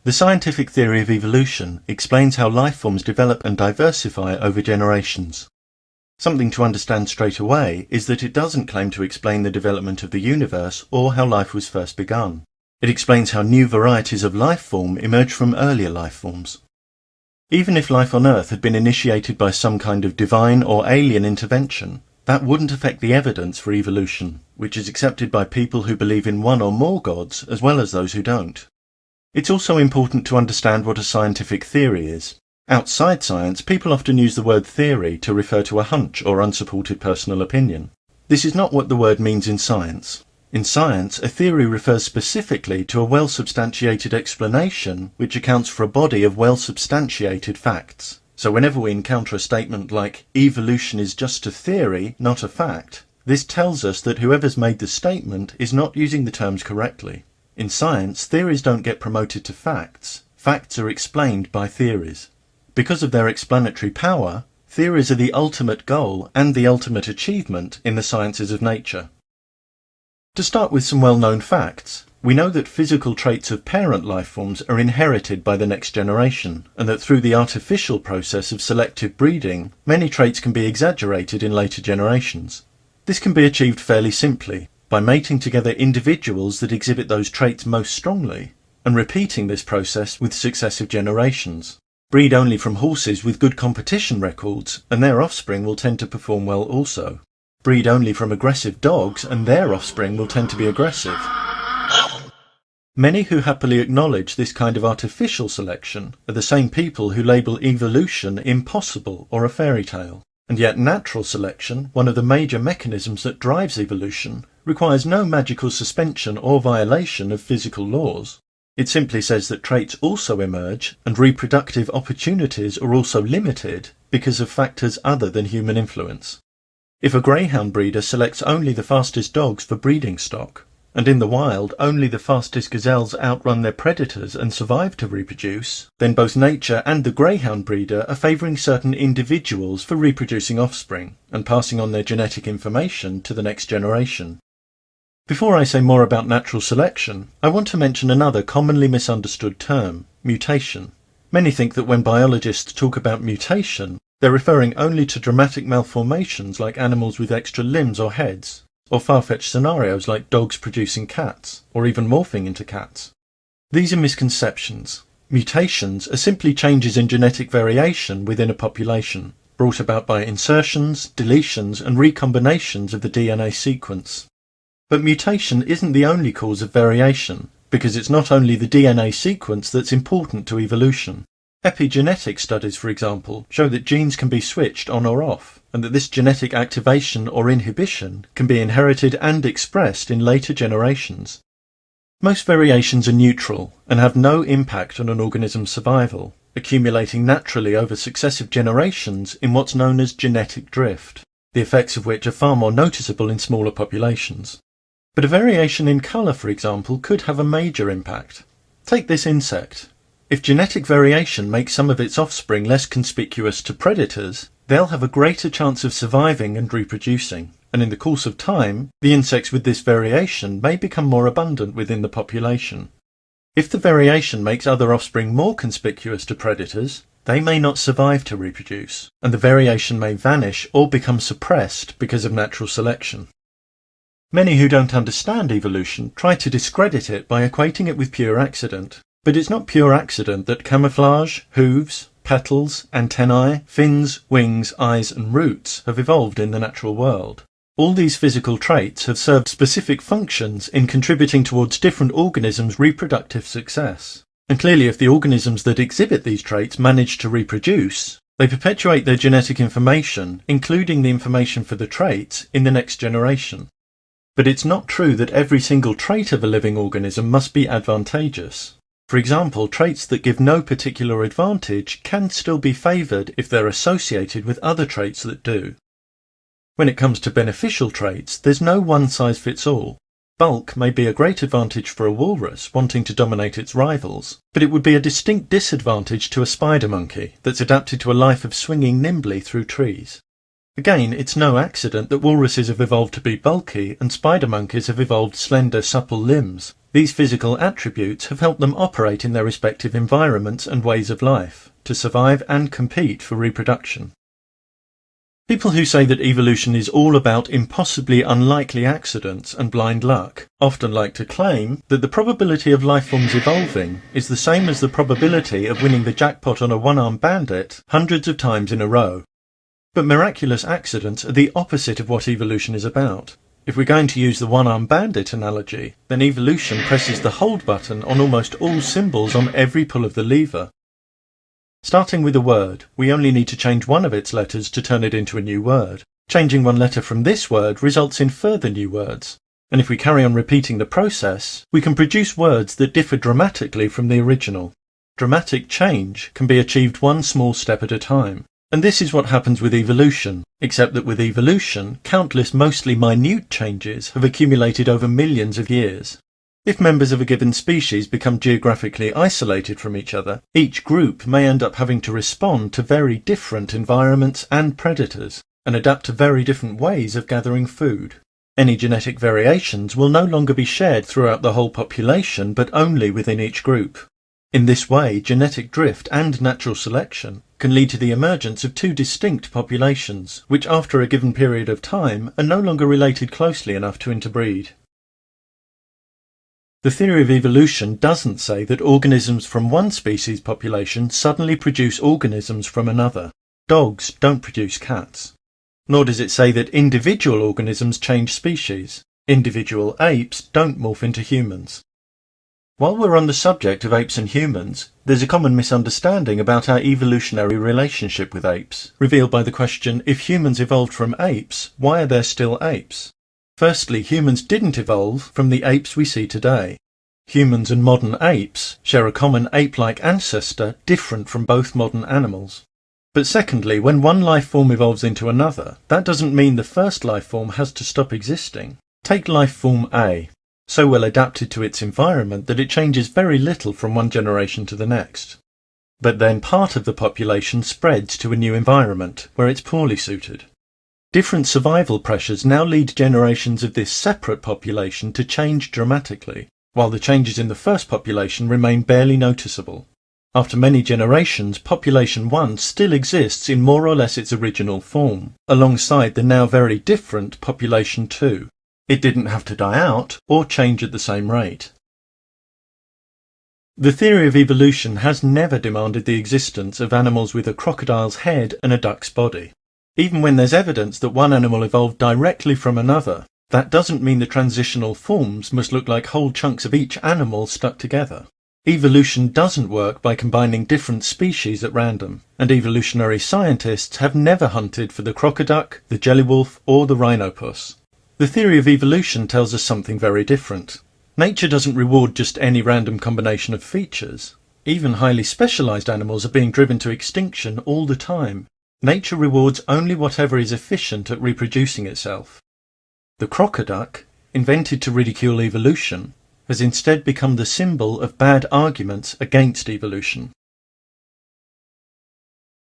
The scientific theory of evolution explains how life forms develop and diversify over generations. Something to understand straight away is that it doesn't claim to explain the development of the universe or how life was first begun. It explains how new varieties of life form emerge from earlier life forms. Even if life on Earth had been initiated by some kind of divine or alien intervention, that wouldn't affect the evidence for evolution, which is accepted by people who believe in one or more gods as well as those who don't. It's also important to understand what a scientific theory is. Outside science, people often use the word theory to refer to a hunch or unsupported personal opinion. This is not what the word means in science. In science, a theory refers specifically to a well-substantiated explanation which accounts for a body of well-substantiated facts. So whenever we encounter a statement like, evolution is just a theory, not a fact, this tells us that whoever's made the statement is not using the terms correctly. In science, theories don't get promoted to facts. Facts are explained by theories. Because of their explanatory power, theories are the ultimate goal and the ultimate achievement in the sciences of nature. To start with some well-known facts, we know that physical traits of parent life forms are inherited by the next generation, and that through the artificial process of selective breeding, many traits can be exaggerated in later generations. This can be achieved fairly simply, by mating together individuals that exhibit those traits most strongly, and repeating this process with successive generations. Breed only from horses with good competition records, and their offspring will tend to perform well also. Breed only from aggressive dogs, and their offspring will tend to be aggressive. Many who happily acknowledge this kind of artificial selection are the same people who label evolution impossible or a fairy tale. And yet natural selection, one of the major mechanisms that drives evolution, requires no magical suspension or violation of physical laws. It simply says that traits also emerge and reproductive opportunities are also limited because of factors other than human influence. If a greyhound breeder selects only the fastest dogs for breeding stock, and in the wild only the fastest gazelles outrun their predators and survive to reproduce, then both nature and the greyhound breeder are favouring certain individuals for reproducing offspring and passing on their genetic information to the next generation. Before I say more about natural selection, I want to mention another commonly misunderstood term, mutation. Many think that when biologists talk about mutation, they're referring only to dramatic malformations like animals with extra limbs or heads, or far-fetched scenarios like dogs producing cats, or even morphing into cats. These are misconceptions. Mutations are simply changes in genetic variation within a population, brought about by insertions, deletions, and recombinations of the DNA sequence. But mutation isn't the only cause of variation, because it's not only the DNA sequence that's important to evolution. Epigenetic studies, for example, show that genes can be switched on or off, and that this genetic activation or inhibition can be inherited and expressed in later generations. Most variations are neutral and have no impact on an organism's survival, accumulating naturally over successive generations in what's known as genetic drift, the effects of which are far more noticeable in smaller populations. But a variation in colour, for example, could have a major impact. Take this insect. If genetic variation makes some of its offspring less conspicuous to predators, they'll have a greater chance of surviving and reproducing, and in the course of time, the insects with this variation may become more abundant within the population. If the variation makes other offspring more conspicuous to predators, they may not survive to reproduce, and the variation may vanish or become suppressed because of natural selection. Many who don't understand evolution try to discredit it by equating it with pure accident. But it's not pure accident that camouflage, hooves, petals, antennae, fins, wings, eyes and roots have evolved in the natural world. All these physical traits have served specific functions in contributing towards different organisms' reproductive success. And clearly if the organisms that exhibit these traits manage to reproduce, they perpetuate their genetic information, including the information for the traits, in the next generation. But it's not true that every single trait of a living organism must be advantageous. For example, traits that give no particular advantage can still be favoured if they're associated with other traits that do. When it comes to beneficial traits, there's no one-size-fits-all. Bulk may be a great advantage for a walrus wanting to dominate its rivals, but it would be a distinct disadvantage to a spider monkey that's adapted to a life of swinging nimbly through trees. Again, it's no accident that walruses have evolved to be bulky and spider monkeys have evolved slender, supple limbs. These physical attributes have helped them operate in their respective environments and ways of life, to survive and compete for reproduction. People who say that evolution is all about impossibly unlikely accidents and blind luck often like to claim that the probability of life forms evolving is the same as the probability of winning the jackpot on a one-armed bandit hundreds of times in a row. But miraculous accidents are the opposite of what evolution is about. If we're going to use the one-armed bandit analogy, then evolution presses the hold button on almost all symbols on every pull of the lever. Starting with a word, we only need to change one of its letters to turn it into a new word. Changing one letter from this word results in further new words. And if we carry on repeating the process, we can produce words that differ dramatically from the original. Dramatic change can be achieved one small step at a time. And this is what happens with evolution, except that with evolution, countless mostly minute changes have accumulated over millions of years. If members of a given species become geographically isolated from each other, each group may end up having to respond to very different environments and predators, and adapt to very different ways of gathering food. Any genetic variations will no longer be shared throughout the whole population, but only within each group. In this way, genetic drift and natural selection can lead to the emergence of two distinct populations, which after a given period of time are no longer related closely enough to interbreed. The theory of evolution doesn't say that organisms from one species population suddenly produce organisms from another. Dogs don't produce cats. Nor does it say that individual organisms change species. Individual apes don't morph into humans. While we're on the subject of apes and humans, there's a common misunderstanding about our evolutionary relationship with apes, revealed by the question, if humans evolved from apes, why are there still apes? Firstly, humans didn't evolve from the apes we see today. Humans and modern apes share a common ape-like ancestor different from both modern animals. But secondly, when one life form evolves into another, that doesn't mean the first life form has to stop existing. Take life form A, so well adapted to its environment that it changes very little from one generation to the next. But then part of the population spreads to a new environment where it's poorly suited. Different survival pressures now lead generations of this separate population to change dramatically, while the changes in the first population remain barely noticeable. After many generations, population 1 still exists in more or less its original form, alongside the now very different population 2. It didn't have to die out or change at the same rate. The theory of evolution has never demanded the existence of animals with a crocodile's head and a duck's body. Even when there's evidence that one animal evolved directly from another, that doesn't mean the transitional forms must look like whole chunks of each animal stuck together. Evolution doesn't work by combining different species at random, and evolutionary scientists have never hunted for the crocoduck, the jellywolf, or the rhinopus. The theory of evolution tells us something very different. Nature doesn't reward just any random combination of features. Even highly specialized animals are being driven to extinction all the time. Nature rewards only whatever is efficient at reproducing itself. The crocoduck, invented to ridicule evolution, has instead become the symbol of bad arguments against evolution.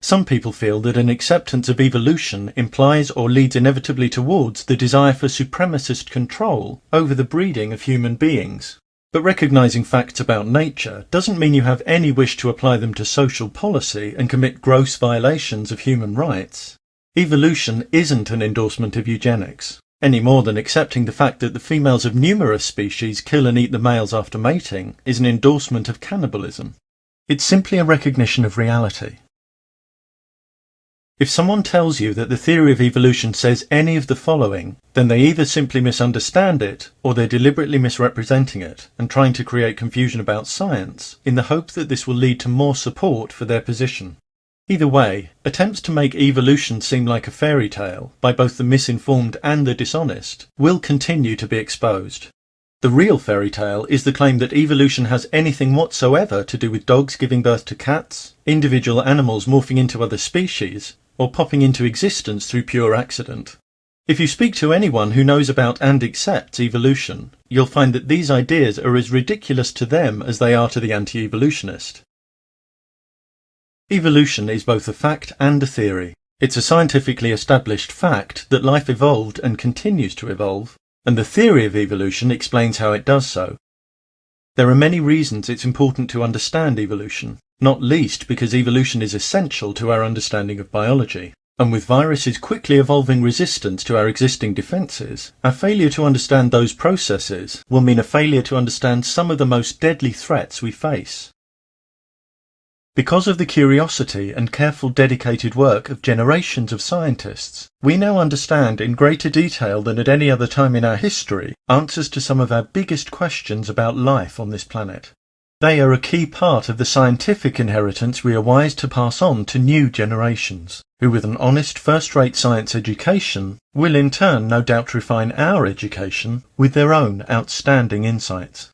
Some people feel that an acceptance of evolution implies or leads inevitably towards the desire for supremacist control over the breeding of human beings. But recognizing facts about nature doesn't mean you have any wish to apply them to social policy and commit gross violations of human rights. Evolution isn't an endorsement of eugenics, any more than accepting the fact that the females of numerous species kill and eat the males after mating is an endorsement of cannibalism. It's simply a recognition of reality. If someone tells you that the theory of evolution says any of the following, then they either simply misunderstand it, or they're deliberately misrepresenting it and trying to create confusion about science in the hope that this will lead to more support for their position. Either way, attempts to make evolution seem like a fairy tale by both the misinformed and the dishonest will continue to be exposed. The real fairy tale is the claim that evolution has anything whatsoever to do with dogs giving birth to cats, individual animals morphing into other species, or popping into existence through pure accident. If you speak to anyone who knows about and accepts evolution, you'll find that these ideas are as ridiculous to them as they are to the anti-evolutionist. Evolution is both a fact and a theory. It's a scientifically established fact that life evolved and continues to evolve, and the theory of evolution explains how it does so. There are many reasons it's important to understand evolution, not least because evolution is essential to our understanding of biology. And with viruses quickly evolving resistance to our existing defences, our failure to understand those processes will mean a failure to understand some of the most deadly threats we face. Because of the curiosity and careful dedicated work of generations of scientists, we now understand in greater detail than at any other time in our history answers to some of our biggest questions about life on this planet. They are a key part of the scientific inheritance we are wise to pass on to new generations, who with an honest first-rate science education will in turn no doubt refine our education with their own outstanding insights.